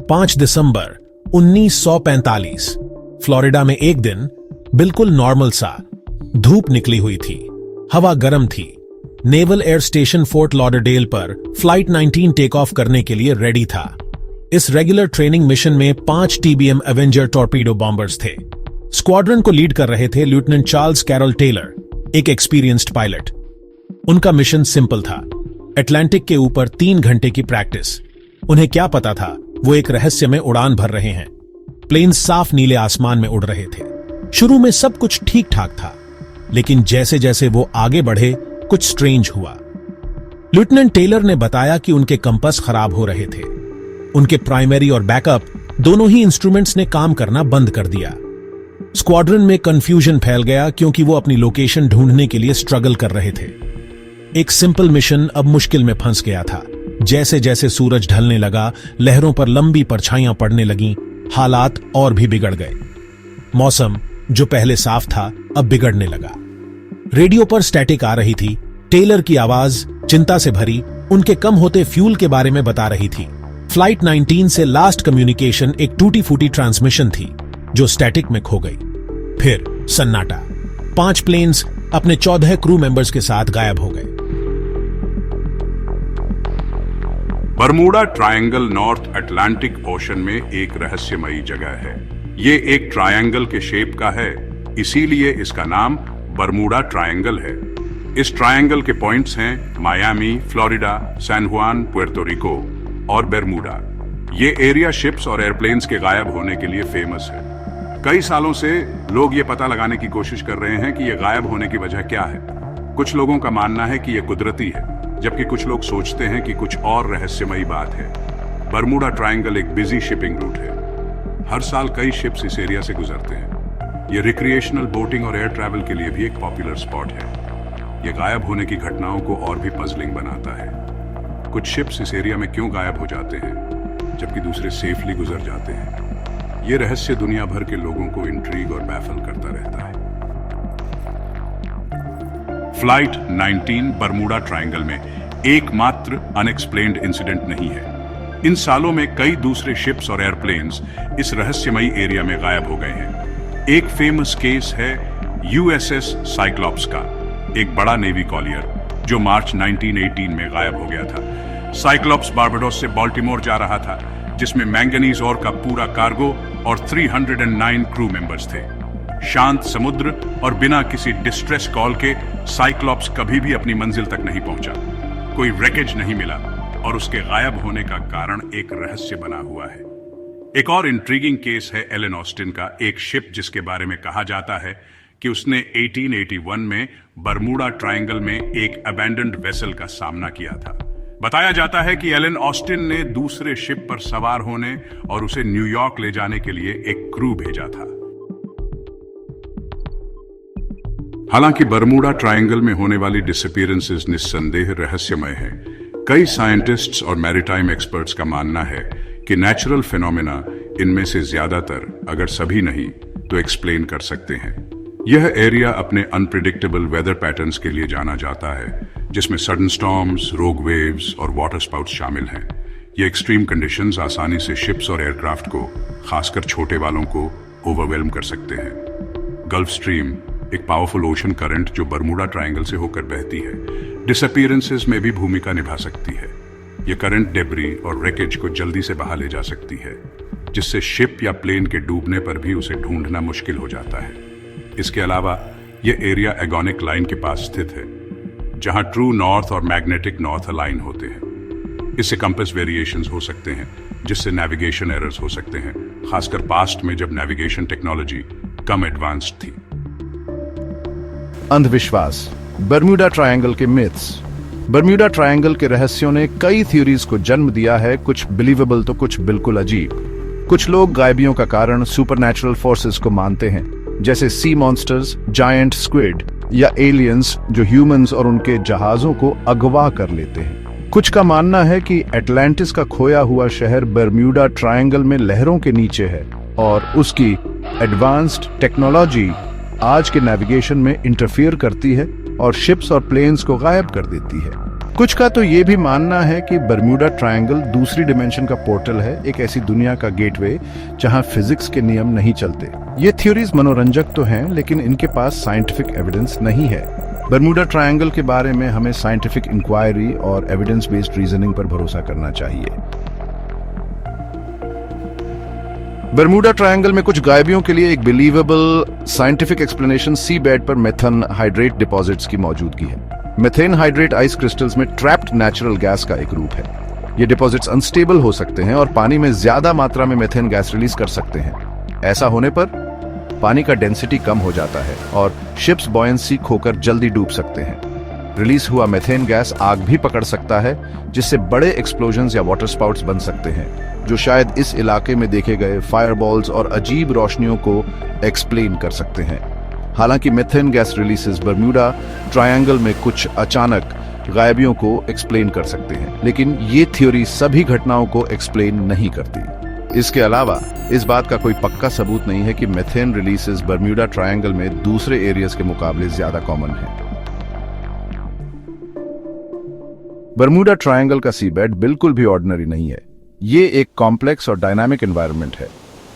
5 दिसंबर 1945 Florida में एक दिन बिल्कुल नॉर्मल सा धूप निकली हुई थी। हवा गर्म थी। Naval air station fort Lauderdale पर फ्लाइट 19 टेक ऑफ करने के लिए रेडी था। इस रेगुलर ट्रेनिंग मिशन में 5 TBM एवेंजर टॉर्पीडो बॉम्बर्स थे। स्क्वाड्रन को लीड कर रहे थे लेफ्टिनेंट चार्ल्स कैरल टेलर, एक एक्सपीरियंस्ड पायलट। उनका मिशन सिंपल था, अटलांटिक के ऊपर 3 घंटे की प्रैक्टिस। उन्हें क्या पता था, वो एक रहस्य में उड़ान भर रहे हैं। प्लेन साफ नीले आसमान में उड़ रहे थे। शुरू में सब कुछ ठीक ठाक था, लेकिन जैसे जैसे वो आगे बढ़े कुछ स्ट्रेंज हुआ। लेफ्टिनेंट टेलर ने बताया कि उनके कंपास खराब हो रहे थे। उनके प्राइमरी और बैकअप दोनों ही इंस्ट्रूमेंट्स ने काम करना बंद कर दिया। स्क्वाड्रन में कंफ्यूजन फैल गया क्योंकि वो अपनी लोकेशन ढूंढने के लिए स्ट्रगल कर रहे थे। एक सिंपल मिशन अब मुश्किल में फंस गया था। जैसे जैसे सूरज ढलने लगा, लहरों पर लंबी परछाइयां पड़ने लगीं, हालात और भी बिगड़ गए। मौसम जो पहले साफ था अब बिगड़ने लगा। रेडियो पर स्टैटिक आ रही थी। टेलर की आवाज चिंता से भरी उनके कम होते फ्यूल के बारे में बता रही थी। फ्लाइट 19 से लास्ट कम्युनिकेशन एक टूटी फूटी ट्रांसमिशन थी जो स्टैटिक में खो गई। फिर सन्नाटा। 5 प्लेन्स अपने 14 क्रू मेंबर्स के साथ गायब हो गए। Bermuda triangle north Atlantic ocean में एक रहस्यमयी जगह है। ये एक ट्रायंगल के शेप का है, इसीलिए इसका नाम बरमूडा ट्रायंगल है। इस ट्रायंगल के पॉइंट्स हैं मायामी, फ्लोरिडा, सैन जुआन, पुएर्तो रिको और बरमूडा। ये एरिया शिप्स और एयरप्लेन्स के गायब होने के लिए फेमस है। कई सालों से लोग ये पता लगाने की कोशिश कर रहे हैं कि ये गायब होने की वजह क्या है। कुछ लोगों का मानना है कि ये कुदरती है, जबकि कुछ लोग सोचते हैं कि कुछ और रहस्यमयी बात है। बरमूडा ट्रायंगल एक बिजी शिपिंग रूट है। हर साल कई शिप्स इस एरिया से गुजरते हैं। ये रिक्रिएशनल बोटिंग और एयर ट्रैवल के लिए भी एक पॉपुलर स्पॉट है। ये गायब होने की घटनाओं को और भी पजलिंग बनाता है। कुछ शिप्स इस एरिया में क्यों गायब हो जाते हैं, जबकि दूसरे सेफली गुजर जाते हैं? ये रहस्य दुनिया भर के लोगों को इंट्रीग और बैफल करता रहता है। फ्लाइट 19 बरमूडा ट्रायंगल में एकमात्र अनएक्सप्लेन्ड इंसिडेंट नहीं है। इन सालों में कई दूसरे शिप्स और एयरप्लेन्स इस रहस्यमयी एरिया में गायब हो गए हैं। एक फेमस केस है USS साइक्लॉप्स का, एक बड़ा नेवी कॉलियर जो मार्च 1918 में गायब हो गया था। साइक्लॉप्स बारबाडोस से बाल्टीमोर जा रहा था, जिसमें मैंगनीज ओर का पूरा कार्गो और 309 क्रू मेंबर्स थे। शांत समुद्र और बिना किसी डिस्ट्रेस कॉल के साइक्लॉप्स कभी भी अपनी मंजिल तक नहीं पहुंचा। कोई रैकेज नहीं मिला और उसके गायब होने का कारण एक रहस्य बना हुआ है। एक और इंट्रीगिंग केस है एलन ऑस्टिन का, एक शिप जिसके बारे में कहा जाता है कि उसने 1881 में बरमूडा ट्रायंगल में एक अबैंडन्ड वेसल का सामना किया था। बताया जाता है कि एलन ऑस्टिन ने दूसरे शिप पर सवार होने और उसे न्यूयॉर्क ले जाने के लिए एक क्रू भेजा था। हालांकि बरमूडा ट्रायंगल में होने वाली डिसअपीयरेंसेस निस्संदेह रहस्यमय है। कई साइंटिस्ट्स और मैरीटाइम एक्सपर्ट्स का मानना है कि नेचुरल फिनोमेना इनमें से ज्यादातर, अगर सभी नहीं, तो एक्सप्लेन कर सकते हैं। यह एरिया अपने अनप्रिडिक्टेबल वेदर पैटर्न्स के लिए जाना जाता है, जिसमें सडन स्टॉर्म्स, रोग वेव्स और वाटर स्पाउट्स शामिल हैं। ये एक्सट्रीम कंडीशंस आसानी से शिप्स और एयरक्राफ्ट को, खासकर छोटे वालों को, ओवरवेल्म कर सकते हैं। गल्फ स्ट्रीम एक पावरफुल ओशन करंट जो बरमूडा ट्रायंगल से होकर बहती है, डिसअपीयरेंसेस में भी भूमिका निभा सकती है। यह करंट डेब्री और रैकेज को जल्दी से बहा ले जा सकती है, जिससे शिप या प्लेन के डूबने पर भी उसे ढूंढना मुश्किल हो जाता है। इसके अलावा यह एरिया एगोनिक लाइन के पास स्थित है, जहां ट्रू नॉर्थ और मैग्नेटिक नॉर्थ अलाइन होते हैं। इससे कंपास वेरिएशंस हो सकते हैं, जिससे नेविगेशन एरर्स हो सकते हैं, खासकर पास्ट में जब नेविगेशन टेक्नोलॉजी कम एडवांस्ड थी। अंधविश्वास, बरमूडा ट्रायंगल के मिथ्स। बरमूडा ट्रायंगल के रहस्यों ने कई थ्योरीज को जन्म दिया है, कुछ बिलीवेबल तो कुछ बिल्कुल अजीब। कुछ लोग गायबियों का कारण सुपरनैचुरल फोर्सेस को मानते हैं, जैसे सी मॉन्स्टर्स, जायंट स्क्विड या एलियंस जो ह्यूमंस और उनके जहाजों को अगवा कर लेते हैं। कुछ का मानना है कि अटलांटिस का खोया हुआ शहर बरमूडा ट्रायंगल में लहरों के नीचे है और उसकी एडवांस्ड टेक्नोलॉजी आज के नेविगेशन में इंटरफियर करती है और शिप्स और प्लेन्स को गायब कर देती है। कुछ का तो ये भी मानना है कि बर्म्यूडा ट्रायंगल दूसरी डिमेंशन का पोर्टल है, एक ऐसी दुनिया का गेटवे जहां फिजिक्स के नियम नहीं चलते। ये थ्योरीज मनोरंजक तो हैं, लेकिन इनके पास साइंटिफिक एविडेंस नहीं है। बर्म्यूडा ट्रायंगल के बारे में हमें साइंटिफिक इंक्वायरी और एविडेंस बेस्ड रीजनिंग पर भरोसा करना चाहिए। बर्म्यूडा ट्रायंगल में कुछ गायबियों के लिए एक बिलीवेबल साइंटिफिक एक्सप्लेनेशन सी बेड पर मेथन हाइड्रेट डिपॉजिट्स की मौजूदगी है। मेथेन हाइड्रेट आइस क्रिस्टल्स में ट्रैप्ड नेचुरल गैस का एक रूप है। ये डिपॉजिट्स अनस्टेबल हो सकते हैं और पानी में ज्यादा मात्रा में मेथेन गैस रिलीज कर सकते हैं। ऐसा होने पर पानी का डेंसिटी कम हो जाता है और शिप्स बॉयंसी खोकर जल्दी डूब सकते हैं। रिलीज हुआ मेथेन गैस आग भी पकड़ सकता है, जिससे बड़े एक्सप्लोजन्स या वाटर स्पाउट्स बन सकते हैं, जो शायद इस इलाके में देखे गए फायरबॉल्स और अजीब रोशनियों को एक्सप्लेन कर सकते हैं। हालांकि methane gas releases Bermuda triangle में कुछ अचानक गायबियों को एक्सप्लेन कर सकते हैं, लेकिन ये थ्योरी सभी घटनाओं को एक्सप्लेन नहीं करती। इसके अलावा इस बात का कोई पक्का सबूत नहीं है कि मेथेन रिलीजेस बर्म्यूडा ट्रायंगल में दूसरे एरियाज के मुकाबले ज्यादा कॉमन है। बर्म्यूडा ट्रायंगल का सीबेड बिल्कुल भी ऑर्डिनरी नहीं है। ये एक कॉम्प्लेक्स और डायनामिक एनवायरनमेंट है,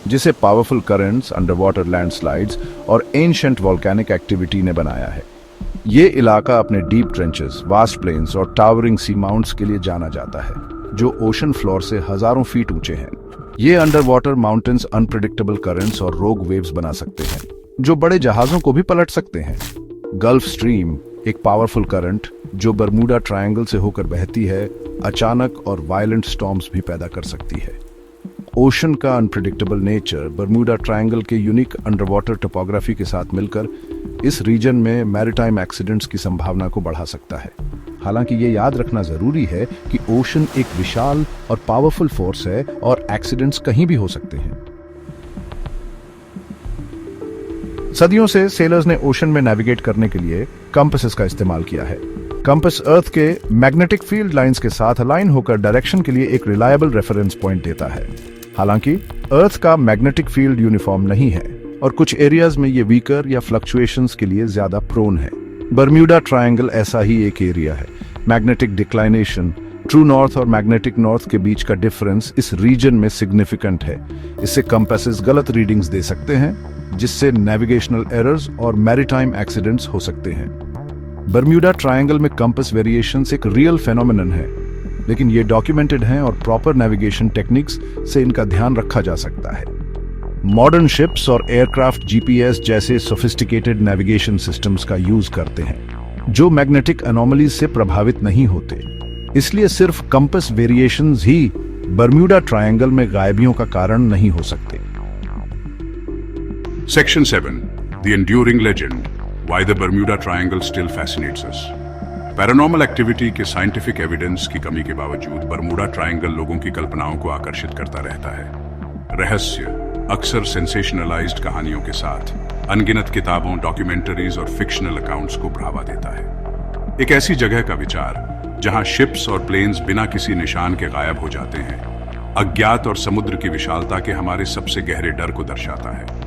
जिसे पावरफुल करंट्स, अंडरवाटर लैंडस्लाइड्स और एंशिएंट वोल्केनिक एक्टिविटी ने बनाया है। ये इलाका अपने डीप ट्रेंचेस, वास्ट प्लेन्स और टावरिंग सी माउंट्स के लिए जाना जाता है, जो ओशन फ्लोर से हजारों फीट ऊंचे हैं। ये अंडरवाटर माउंटेन्स अनप्रेडिक्टेबल करंट्स और रोग वेव्स बना सकते हैं, जो बड़े जहाजों को भी पलट सकते हैं। गल्फ स्ट्रीम, एक पावरफुल करंट जो बर्म्यूडा ट्रायंगल से होकर बहती है, अचानक और वायलेंट स्टॉर्म्स भी पैदा कर सकती है। ओशन का अनप्रेडिक्टेबल नेचर बर्म्यूडा ट्रायंगल के यूनिक अंडरवाटर टोपोग्राफी के साथ मिलकर इस रीजन में मैरिटाइम एक्सीडेंट्स की संभावना को बढ़ा सकता है। हालांकि ये याद रखना जरूरी है कि ओशन एक विशाल और पावरफुल फोर्स है और एक्सीडेंट्स कहीं भी हो सकते हैं। सदियों से सेलर्स ने ओशन में नेविगेट करने के लिए कंपासेस का इस्तेमाल किया है। कंपास अर्थ के मैग्नेटिक फील्ड लाइंस के साथ अलाइन होकर डायरेक्शन के लिए एक रिलायबल रेफरेंस पॉइंट देता है। हालांकि अर्थ का मैग्नेटिक फील्ड यूनिफॉर्म नहीं है और कुछ एरियाज में ये वीकर या फ्लक्चुएशंस के लिए ज्यादा प्रोन है। बर्म्यूडा ट्रायंगल ऐसा ही एक एरिया है। मैग्नेटिक डिक्लाइनेशन, ट्रू नॉर्थ और मैग्नेटिक नॉर्थ के बीच का डिफरेंस इस रीजन में सिग्निफिकेंट है। इससे कंपासेस गलत रीडिंग्स दे सकते हैं, जिससे नेविगेशनल एरर्स और मैरीटाइम एक्सीडेंट्स हो सकते हैं। बर्म्यूडा ट्रायंगल में कंपास वेरिएशंस एक रियल फेनोमेनन है, लेकिन ये डॉक्यूमेंटेड हैं और प्रॉपर नेविगेशन टेक्निक्स से इनका ध्यान रखा जा सकता है। मॉडर्न शिप्स और एयरक्राफ्ट जीपीएस जैसे सोफिस्टिकेटेड नेविगेशन सिस्टम्स का यूज करते हैं, जो मैग्नेटिक एनोमलीज से प्रभावित नहीं होते। इसलिए सिर्फ कंपास वेरिएशंस ही बर्म्यूडा ट्रायंगल में गायबियों का कारण नहीं हो सकते। Section 7. The enduring legend. Why the Bermuda Triangle still fascinates us. Paranormal activity के साइंटिफिक एविडेंस की कमी के बावजूद बर्मुडा ट्रायंगल लोगों की कल्पनाओं को आकर्षित करता रहता है। रहस्य अक्सर सेंसेशनलाइज्ड कहानियों के साथ अनगिनत किताबों, डॉक्यूमेंटरीज और फिक्शनल अकाउंट्स को बढ़ावा देता है। एक ऐसी जगह का विचार जहां शिप्स और प्लेन्स बिना किसी निशान के गायब हो जाते हैं, अज्ञात और समुद्र की विशालता के हमारे सबसे गहरे डर को दर्शाता है।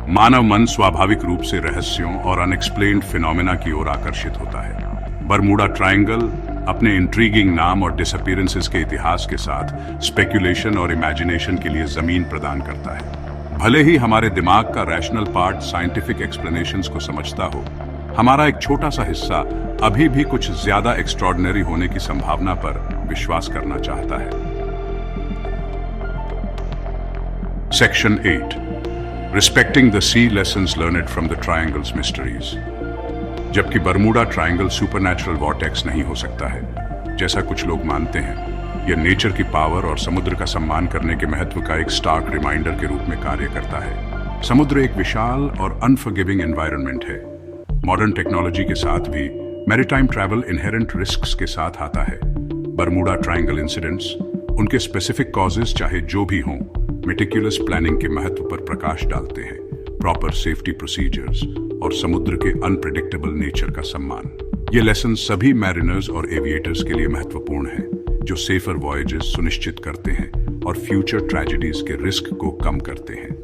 मानव मन स्वाभाविक रूप से रहस्यों और अनएक्सप्लेन्ड फिनोमेना की ओर आकर्षित होता है। बर्मुडा ट्रायंगल अपने इंट्रीगिंग नाम और डिसअपीयरेंसेस के इतिहास के साथ स्पेक्यूलेशन और इमेजिनेशन के लिए जमीन प्रदान करता है। भले ही हमारे दिमाग का रैशनल पार्ट साइंटिफिक एक्सप्लेनेशंस को समझता हो, हमारा एक छोटा सा हिस्सा अभी भी कुछ ज्यादा एक्स्ट्रॉर्डिनरी होने की संभावना पर विश्वास करना चाहता है। Section 8. Respecting the sea lessons learned from the triangle's mysteries. जबकि बर्मुडा ट्रायंगल सुपरनैचुरल वॉर्टेक्स नहीं हो सकता है, जैसा कुछ लोग मानते हैं, यह नेचर की पावर और समुद्र का सम्मान करने के महत्व का एक स्टार्क रिमाइंडर के रूप में कार्य करता है। समुद्र एक विशाल और अनफॉरगिविंग एनवायरनमेंट है। मॉडर्न टेक्नोलॉजी के साथ भी मैरीटाइम ट्रैवल इनहेरेंट रिस्क्स के साथ आता है। बर्मुडा ट्रायंगल इंसिडेंट्स, उनके स्पेसिफिक कॉजेज चाहे जो भी हों, मेटिकुलस प्लानिंग के महत्व पर प्रकाश डालते हैं। प्रॉपर सेफ्टी प्रोसीजर्स और समुद्र के अनप्रेडिक्टेबल नेचर का सम्मान। ये लेसन सभी मैरिनर्स और एविएटर्स के लिए महत्वपूर्ण है, जो सेफर वॉयजेस सुनिश्चित करते हैं और फ्यूचर ट्रेजेडीज के रिस्क को कम करते हैं।